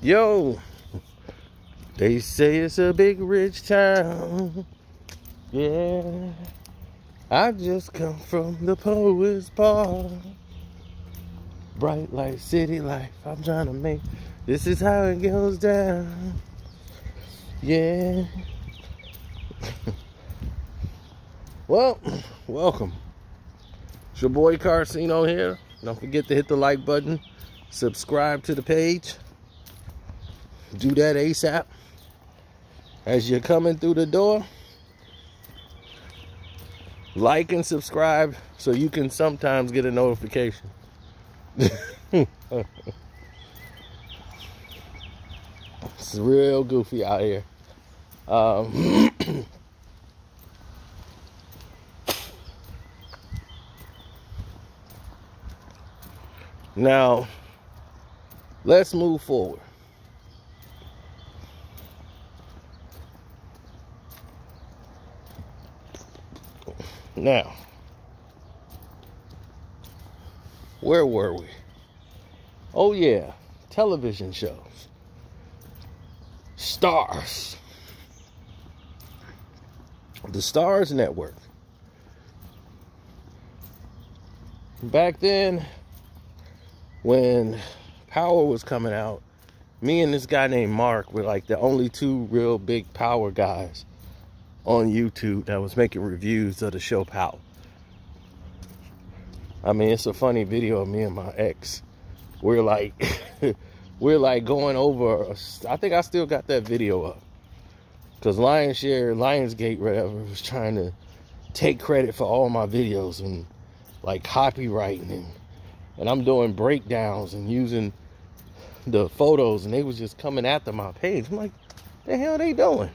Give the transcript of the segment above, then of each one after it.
Yo, they say it's a big rich town. Yeah, I just come from the Poets Bar. Bright light, city life, I'm trying to make. This is how it goes down. Yeah. Well, welcome. It's your boy Carcino here. Don't forget to hit the like button. Subscribe to the page. Do that ASAP. As you're coming through the door, like and subscribe so you can sometimes get a notification. It's real goofy out here. Now, let's move forward. Now, where were we? Oh yeah, television shows. Stars. The Starz Network. Back then, when Power was coming out, me and this guy named Mark were like the only two real big Power guys on YouTube that was making reviews of the show Power. I mean, it's a funny video of me and my ex. We're like going over, I think I still got that video up. Because Lionsgate, whatever, was trying to take credit for all my videos and like copywriting and I'm doing breakdowns and using the photos, and they was just coming after my page. I'm like, the hell they doing?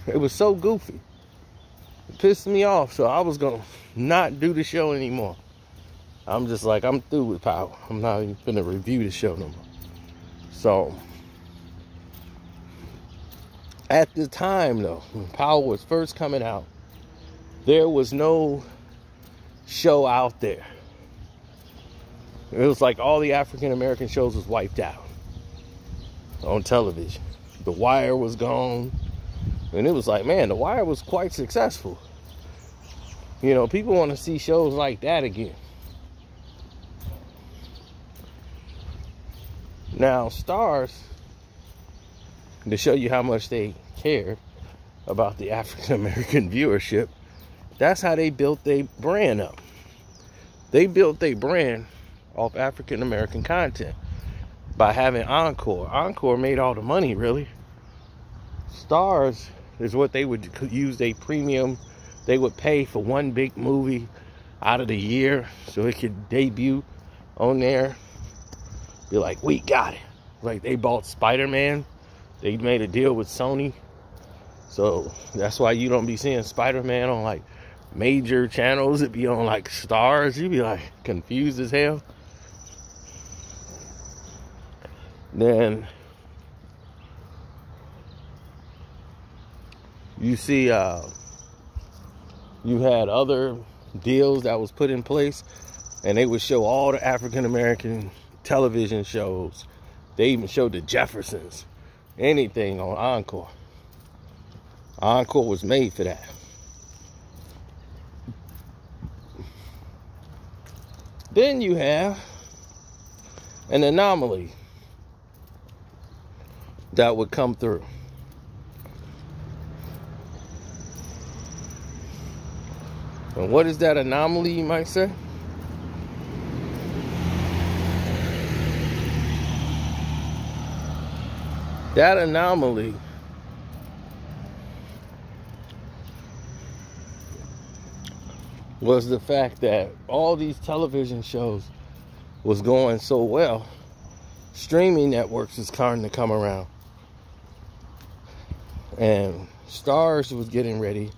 It was so goofy. It pissed me off, so I was gonna not do the show anymore. I'm just like, I'm through with Power. I'm not even gonna review the show no more. So, at the time though, when Power was first coming out, there was no show out there. It was like all the African American shows was wiped out on television. The Wire was gone. And it was like, man, The Wire was quite successful. You know, people want to see shows like that again. Now, Starz, to show you how much they cared about the African American viewership, that's how they built their brand up. They built their brand off African American content by having Encore. Encore made all the money, really. Starz is what they would use a premium. They would pay for one big movie out of the year so it could debut on there. Be like, we got it. Like they bought Spider-Man. They made a deal with Sony. So that's why you don't be seeing Spider-Man on like major channels. It'd be on like Starz. You'd be like confused as hell. Then you see you had other deals that was put in place, and they would show all the African American television shows. They even showed the Jeffersons, anything on Encore. Encore was made for that. Then you have an anomaly that would come through. And what is that anomaly, you might say? That anomaly was the fact that all these television shows was going so well, streaming networks was starting to come around. And Starz was getting ready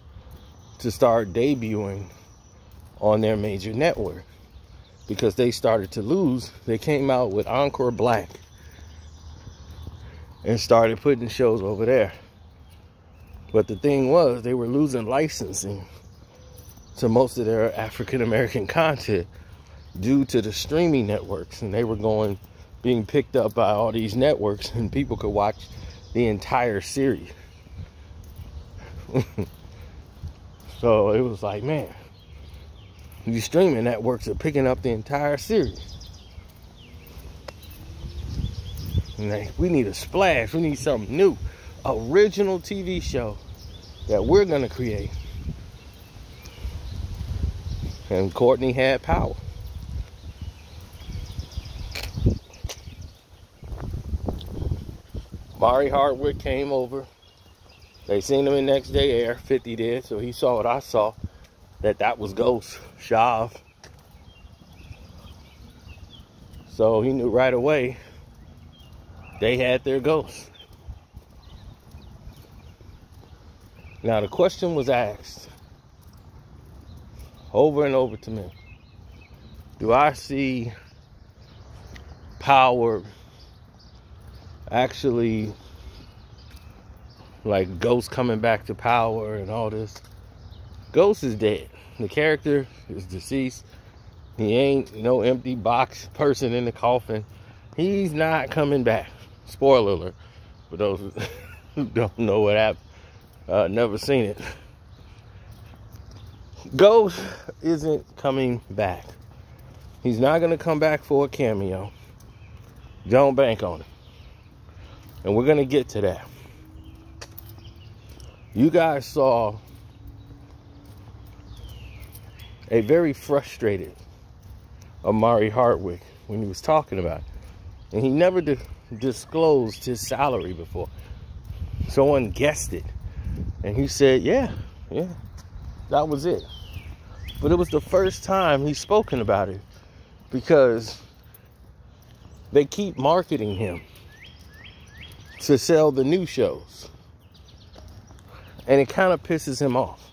to start debuting on their major network because they started to lose. They came out with Encore Black and started putting shows over there. But the thing was, they were losing licensing to most of their African American content due to the streaming networks, and they were going being picked up by all these networks, and people could watch the entire series. So it was like, man, these streaming networks are picking up the entire series. And like, we need a splash. We need something new. Original TV show that we're going to create. And Courtney had power. Omari Hardwick came over. They seen him in Next Day Air. 50 did, so he saw what I saw. That was Ghost Shav. So he knew right away they had their ghost. Now the question was asked over and over to me. Do I see Power actually, like Ghost coming back to power and all this? Ghost is dead. The character is deceased. He ain't no empty box person in the coffin. He's not coming back. Spoiler alert for those who don't know what happened. Never seen it. Ghost isn't coming back. He's not going to come back for a cameo. Don't bank on it. And we're going to get to that. You guys saw a very frustrated Omari Hardwick when he was talking about it. And he never disclosed his salary before. Someone guessed it. And he said, yeah, that was it. But it was the first time he's spoken about it, because they keep marketing him to sell the new shows. And it kind of pisses him off.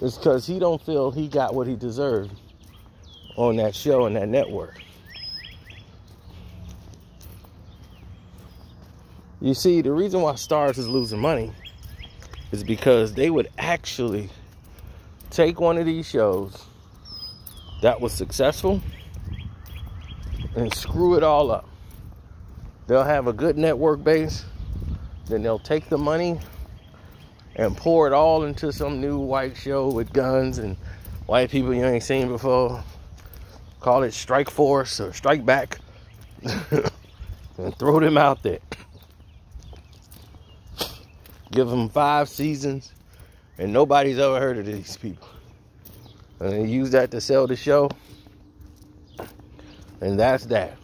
It's because he don't feel he got what he deserved on that show and that network. You see, the reason why Starz is losing money is because they would actually take one of these shows that was successful and screw it all up. They'll have a good network base, then they'll take the money and pour it all into some new white show with guns and white people you ain't seen before. Call it Strike Force or Strike Back. And throw them out there. Give them 5 seasons and nobody's ever heard of these people. And they use that to sell the show. And that's that.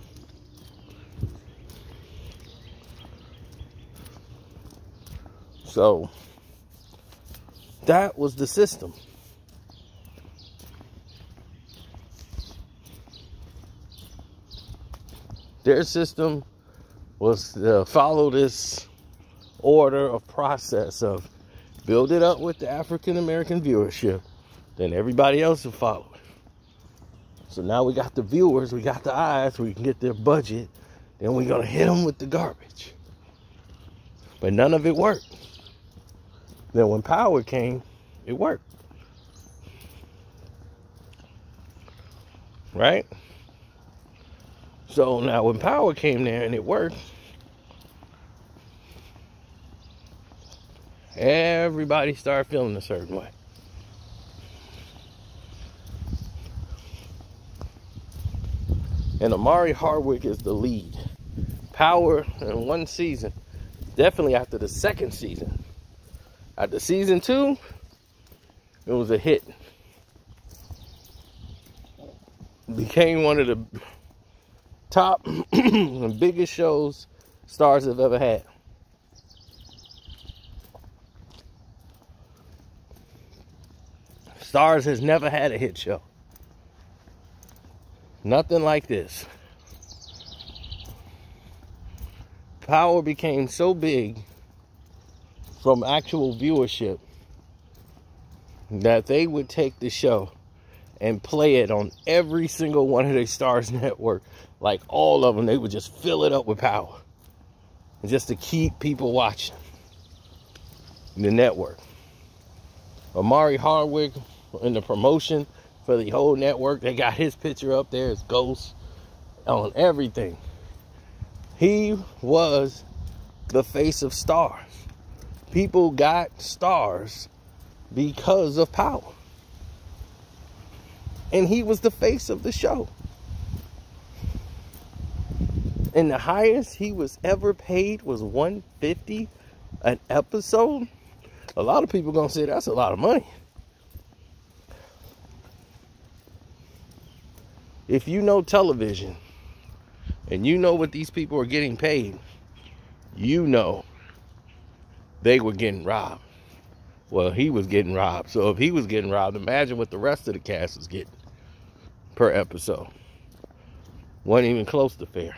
So that was the system. Their system was to follow this order of process of build it up with the African American viewership, then everybody else will follow it. So now we got the viewers, we got the eyes, we can get their budget, then we're gonna hit them with the garbage. But none of it worked. Then when Power came, it worked. Right? So now when Power came there and it worked, everybody started feeling a certain way. And Omari Hardwick is the lead. Power in one season, definitely after the second season. After season 2, it was a hit. Became one of the top and biggest shows Starz have ever had. Starz has never had a hit show. Nothing like this. Power became so big from actual viewership that they would take the show and play it on every single one of their Starz network. Like all of them, they would just fill it up with Power. Just to keep people watching the network. Omari Hardwick in the promotion for the whole network. They got his picture up there as Ghost on everything. He was the face of Stars. People got Stars because of Power. And he was the face of the show. And the highest he was ever paid was $150 an episode. A lot of people gonna say that's a lot of money. If you know television and you know what these people are getting paid, you know they were getting robbed. Well, he was getting robbed. So if he was getting robbed, imagine what the rest of the cast was getting per episode. Wasn't even close to fair.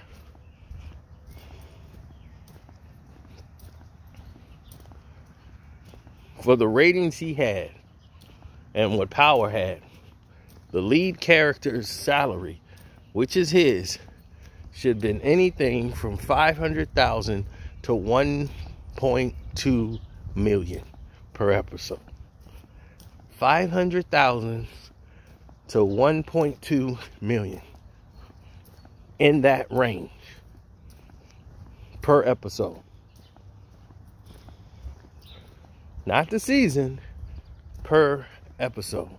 For the ratings he had and what Power had, the lead character's salary, which is his, should have been anything from $500,000 to $1.2 million per episode. $500,000 to $1.2 million, in that range per episode. Not the season, per episode.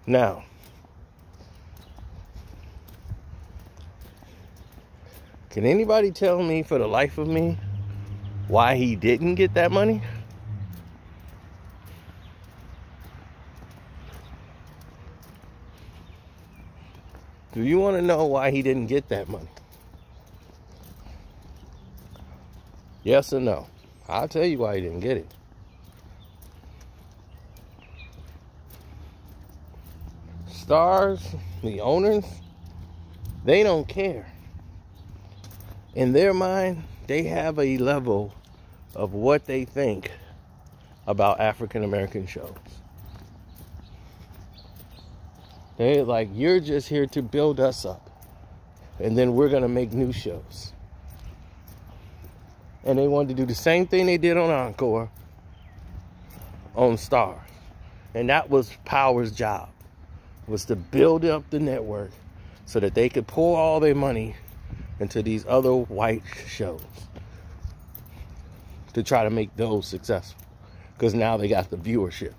Now, can anybody tell me for the life of me why he didn't get that money? Do you want to know why he didn't get that money? Yes or no? I'll tell you why he didn't get it. Stars, the owners, they don't care. In their mind, they have a level of what they think about African American shows. They're like, you're just here to build us up, and then we're going to make new shows. And they wanted to do the same thing they did on Encore, on Stars. And that was Power's job, was to build up the network so that they could pour all their money into these other white shows to try to make those successful, because now they got the viewership.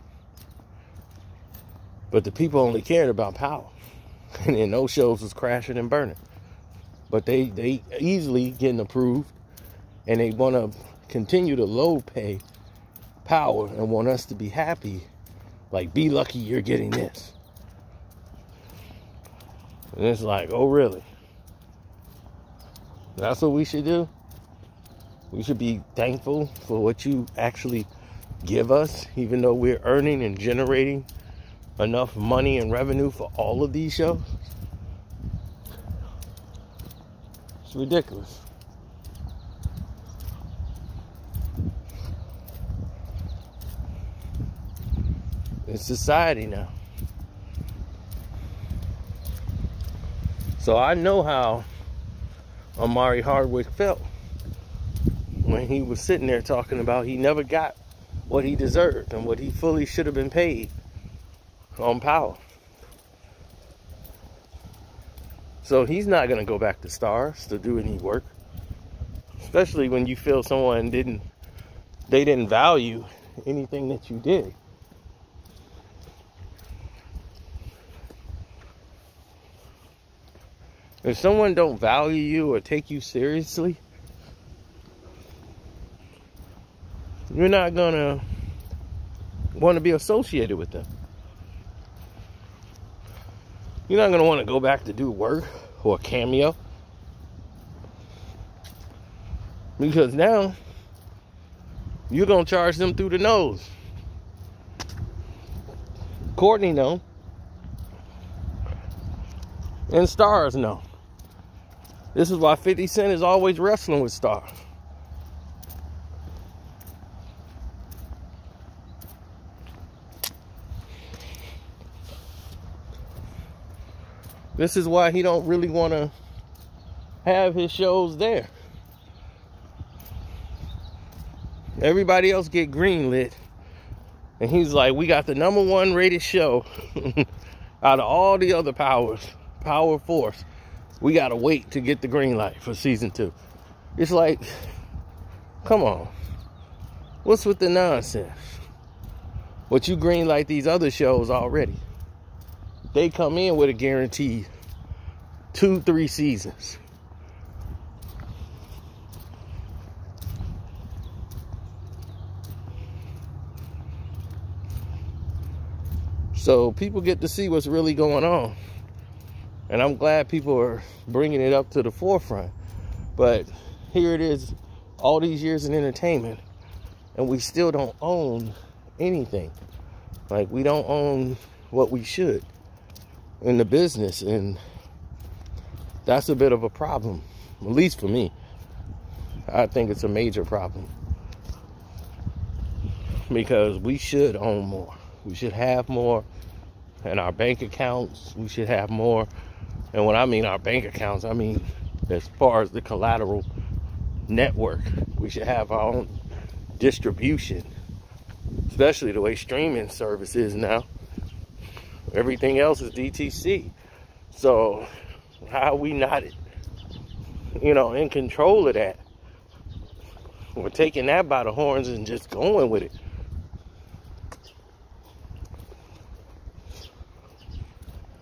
But the people only cared about Power, and then those shows was crashing and burning. But they easily getting approved, and they want to continue to low pay Power and want us to be happy, like, be lucky you're getting this. And it's like, oh really? That's what we should do? We should be thankful for what you actually give us, even though we're earning and generating enough money and revenue for all of these shows? It's ridiculous. It's society now. So I know how Omari Hardwick felt when he was sitting there talking about he never got what he deserved and what he fully should have been paid on Power. So he's not going to go back to Stars to do any work, especially when you feel someone didn't value anything that you did. If someone don't value you or take you seriously, you're not gonna want to be associated with them. You're not gonna want to go back to do work or a cameo, because now you're gonna charge them through the nose. Courtney know, and Stars know. This is why 50 Cent is always wrestling with Stars. This is why he don't really want to have his shows there. Everybody else get greenlit. And he's like, we got the #1 rated show out of all the other power force. We got to wait to get the green light for season 2. It's like, come on. What's with the nonsense? But you green light these other shows already. They come in with a guaranteed 2-3 seasons. So people get to see what's really going on. And I'm glad people are bringing it up to the forefront. But here it is, all these years in entertainment, and we still don't own anything. Like, we don't own what we should in the business. And that's a bit of a problem, at least for me. I think it's a major problem. Because we should own more. We should have more in our bank accounts. We should have more. And when I mean our bank accounts, I mean as far as the collateral network. We should have our own distribution, especially the way streaming service is now. Everything else is DTC. So how are we not, in control of that? We're taking that by the horns and just going with it.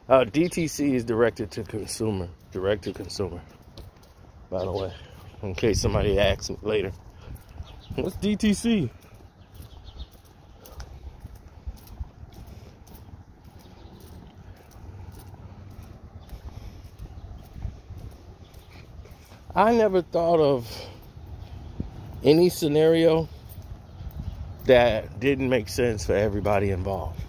DTC is direct to consumer, by the way, in case somebody asks me later. What's DTC? I never thought of any scenario that didn't make sense for everybody involved.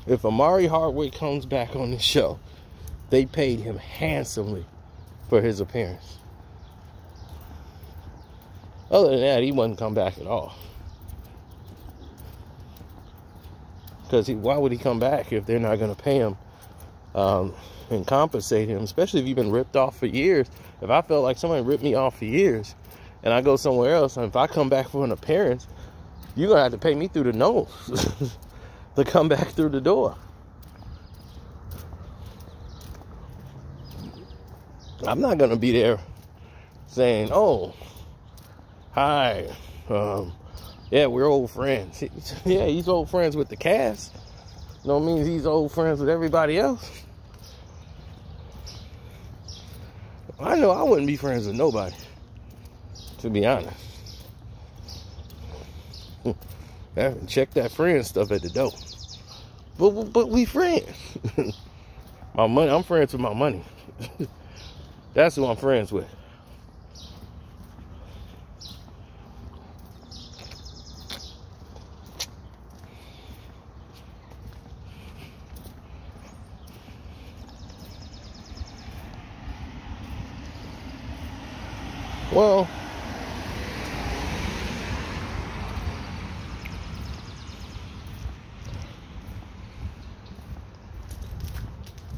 If Omari Hardwick comes back on the show, they paid him handsomely for his appearance. Other than that, he wouldn't come back at all. Because why would he come back if they're not going to pay him and compensate him? Especially if you've been ripped off for years. If I felt like somebody ripped me off for years and I go somewhere else, and if I come back for an appearance, you're going to have to pay me through the nose to come back through the door. I'm not going to be there saying, oh, hi, yeah, we're old friends. Yeah, he's old friends with the cast. No, means he's old friends with everybody else. I know I wouldn't be friends with nobody, to be honest. Check that friend stuff at the door. But we friends. My money, I'm friends with my money. That's who I'm friends with. Well,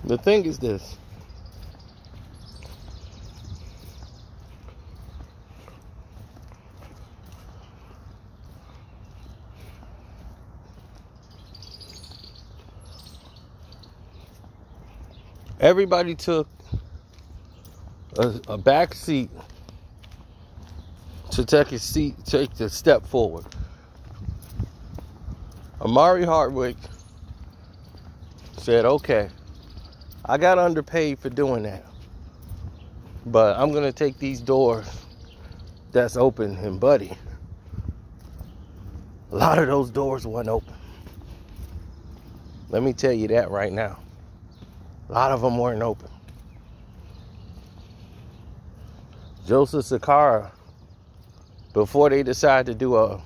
the thing is this. Everybody took a back seat to take a step forward. Omari Hardwick said, okay, I got underpaid for doing that, but I'm going to take these doors that's open. And buddy, a lot of those doors weren't open. Let me tell you that right now. A lot of them weren't open. Joseph Sakara, before they decided to do a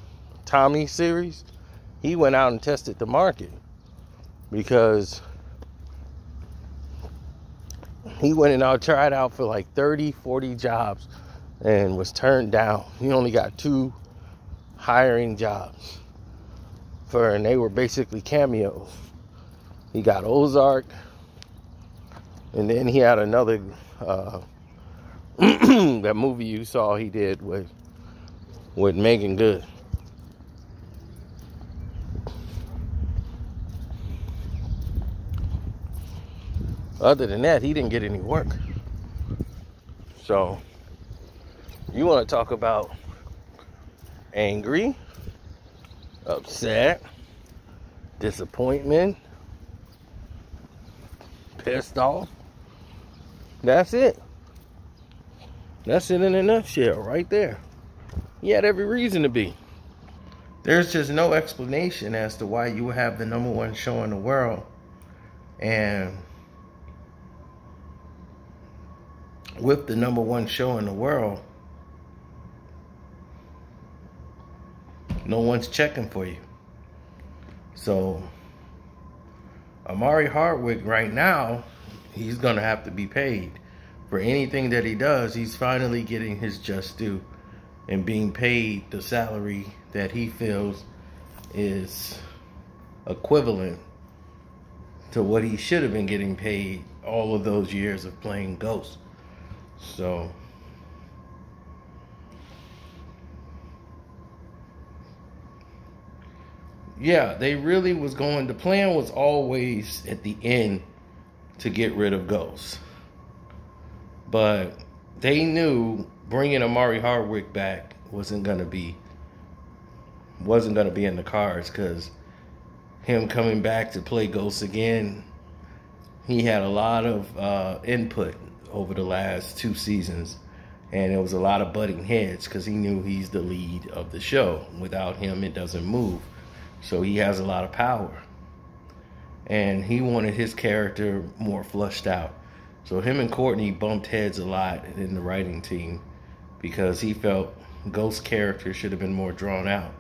Tommy series, he went out and tested the market, because he went and tried out for like 30, 40 jobs and was turned down. He only got 2 hiring jobs and they were basically cameos. He got Ozark, and then he had another That movie you saw he did with Megan Good. Other than that, he didn't get any work. So, you want to talk about angry, upset, disappointment, pissed off. That's it. That's it in a nutshell right there. He had every reason to be. There's just no explanation as to why you have the #1 show in the world and with the #1 show in the world, no one's checking for you. So, Omari Hardwick right now, he's going to have to be paid. For anything that he does, he's finally getting his just due and being paid the salary that he feels is equivalent to what he should have been getting paid all of those years of playing Ghost. So, yeah, they really was going, the plan was always at the end to get rid of Ghost. But they knew bringing Omari Hardwick back wasn't gonna be in the cards, because him coming back to play Ghost again, he had a lot of input over the last 2 seasons, and there was a lot of butting heads because he knew he's the lead of the show. Without him, it doesn't move. So he has a lot of power, and he wanted his character more flushed out. So him and Courtney bumped heads a lot in the writing team because he felt Ghost's character should have been more drawn out.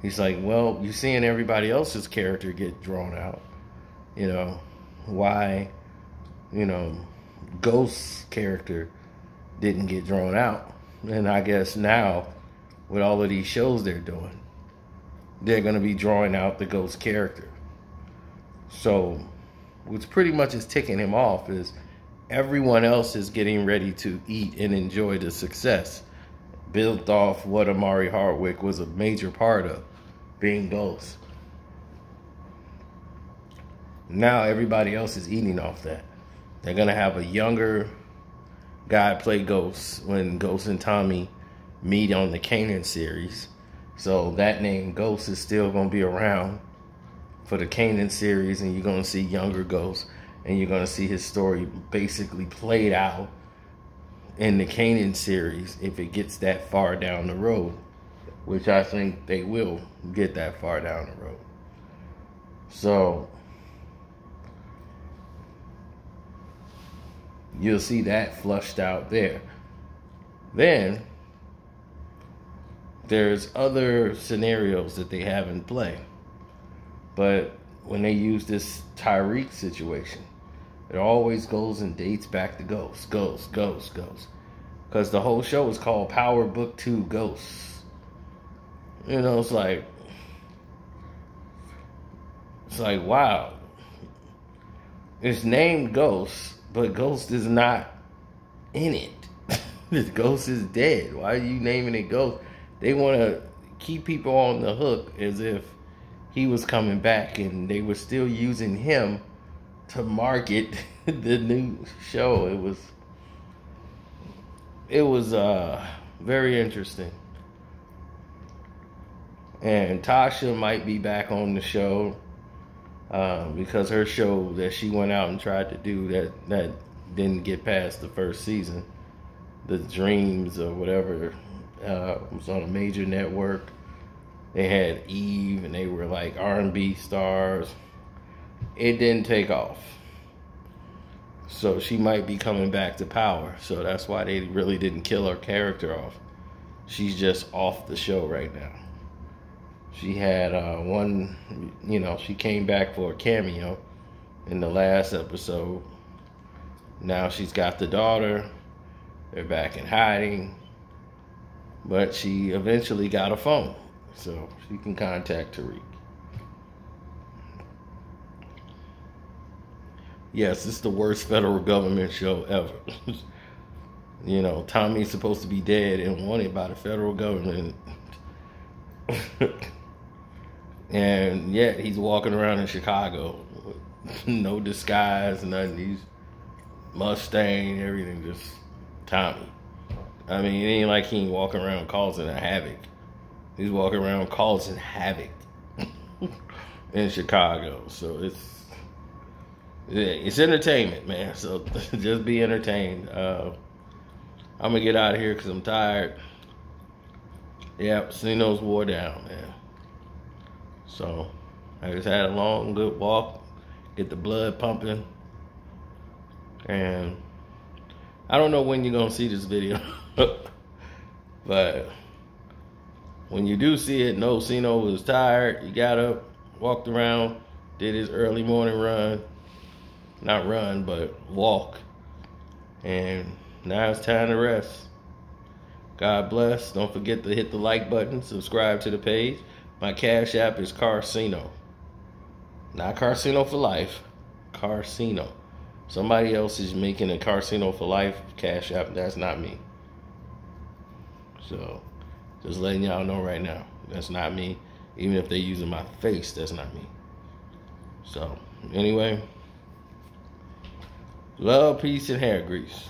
He's like, well, you're seeing everybody else's character get drawn out. You know, why, Ghost's character didn't get drawn out. And I guess now, with all of these shows they're doing, they're going to be drawing out the Ghost character. So, what's pretty much is ticking him off is everyone else is getting ready to eat and enjoy the success built off what Omari Hardwick was a major part of, being Ghost. Now everybody else is eating off that. They're going to have a younger guy play Ghost when Ghost and Tommy meet on the Kanan series. So that name Ghost is still going to be around for the Kanan series, and you're going to see younger Ghost, and you're going to see his story basically played out in the Kanan series if it gets that far down the road, which I think they will get that far down the road. So you'll see that flushed out there. Then there's other scenarios that they have in play. But when they use this Tyreek situation, it always goes and dates back to Ghost. Because the whole show is called Power Book 2 Ghosts. It's like, wow. It's named Ghost, but Ghost is not in it. Ghost is dead. Why are you naming it Ghost? They want to keep people on the hook as if he was coming back, and they were still using him to market the new show. It was very interesting. And Tasha might be back on the show because her show that she went out and tried to do that didn't get past the first season, The Dreams or whatever, was on a major network. They had Eve, and they were like R&B stars. It didn't take off. So she might be coming back to Power. So that's why they really didn't kill her character off. She's just off the show right now. She had she came back for a cameo in the last episode. Now she's got the daughter. They're back in hiding. But she eventually got a phone, so she can contact Tariq. Yes, it's the worst federal government show ever. You know, Tommy's supposed to be dead and wanted by the federal government. And yet he's walking around in Chicago. No disguise, nothing. He's Mustang, everything, just Tommy. I mean, it ain't like he ain't walking around causing a havoc. He's walking around causing havoc in Chicago. So it's entertainment, man. So just be entertained. I'm gonna get out of here because I'm tired. Yep, Sino's wore down, man. So I just had a long, good walk, get the blood pumping, and I don't know when you're gonna see this video, but when you do see it, know Sino was tired. He got up, walked around, did his early morning run. Not run, but walk. And now it's time to rest. God bless. Don't forget to hit the like button, subscribe to the page. My Cash App is Carcino. Not Carcino for life. Carcino. Somebody else is making a Carcino for life Cash App. That's not me. So, just letting y'all know right now. That's not me. Even if they're using my face, that's not me. So, anyway. Love, peace, and hair grease.